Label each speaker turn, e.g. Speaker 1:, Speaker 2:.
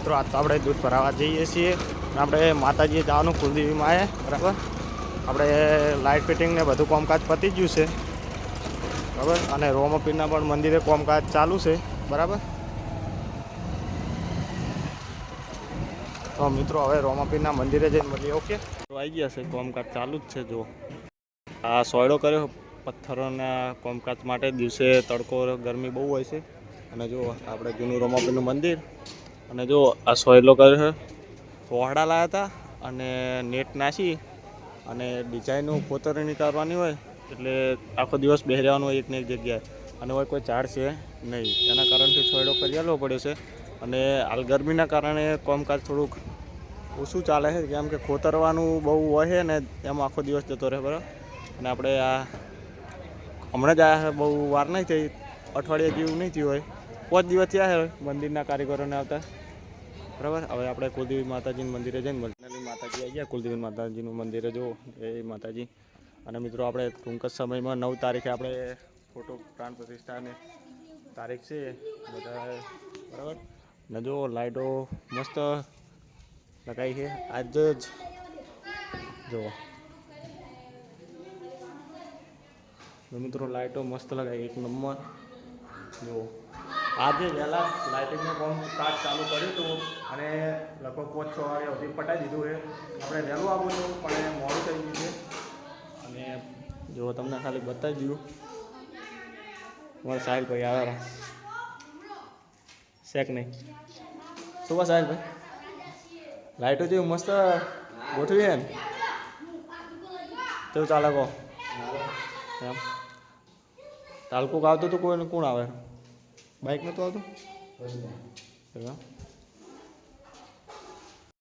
Speaker 1: મિત્રો આજ તો આપણે દૂધ ભરાવા જઈએ છીએ અને આપણે માતાજીએ જવાનું કુલદેવીમાં આવે બરાબર. આપણે લાઇટ ફિટિંગ ને બધું કામકાજ પતી ગયું છે બરાબર. અને રોમપીરના પણ મંદિરે કામકાજ ચાલુ છે બરાબર. તો મિત્રો હવે રોમાપીરના મંદિરે જઈને મળીએ. ઓકે, તો આવી ગયા છે, કામકાજ ચાલુ જ છે. જો આ સોયડો કર્યો પથ્થરોના કામકાજ માટે. દિવસે તડકો ગરમી બહુ હોય છે. અને જો આપણે જૂનું રોમાપીરનું મંદિર, અને જો આ સોયલો કર્યો છે. પોહડા લાવ્યા હતા અને નેટ નાસી અને ડિઝાઇનનું કોતરણી કરવાની હોય એટલે આખો દિવસ બેસી રહેવાનું હોય એકને એક જગ્યાએ. અને હોય કોઈ ઝાડ છે નહીં, એના કારણથી સોયડો કરી આલવો પડ્યો છે. અને હાલ ગરમીના કારણે કામકાજ થોડુંક ઓછું ચાલે છે, કેમ કે ખોતરવાનું બહુ હોય છે ને એમાં આખો દિવસ જતો રહે બરાબર. અને આપણે આ હમણાં જ આવ્યા છે, બહુ વાર નહીં થઈ, અઠવાડિયા જેવું નહીં થયું હોય, 5 દિવસ થયા છે મંદિરના કારીગરોને આવતા બરાબર. હવે આપણે કુલદેવી માતાજીનું મંદિરે જઈને માતાજી આવી ગયા. કુલદેવી માતાજીનું મંદિરે જો એ માતાજી. અને મિત્રો આપણે ટૂંક જ સમયમાં 9 તારીખે આપણે ફોટો પ્રાણ પ્રતિષ્ઠાની તારીખ છે બધા બરાબર. ને જો લાઈટો મસ્ત લગાવી છે આજ જ. જો મિત્રો લાઈટો મસ્ત લગાવી, એક નંબર. જો આજે વહેલા લાઇટિંગનું કામ ચાલુ કર્યું હતું અને લગભગ 5-6 વાગે સુધી પટાઈ દીધું છે. આપણે વહેલું આવું હતું પણ મોડું થઈ ગયું છે. અને જો તમને ખાલી બતાવી દીધું. તમારા સાહેબભાઈ આવ્યા શેક નહીં. શું બસ સાહેબભાઈ, લાઇટો જેવું મસ્ત ગોઠવી છે ને, તેવું ચાલે કહો એમ. તાલકુક આવતું હતું, કોઈને કોણ આવે? બાઇક નહોતું આવતું?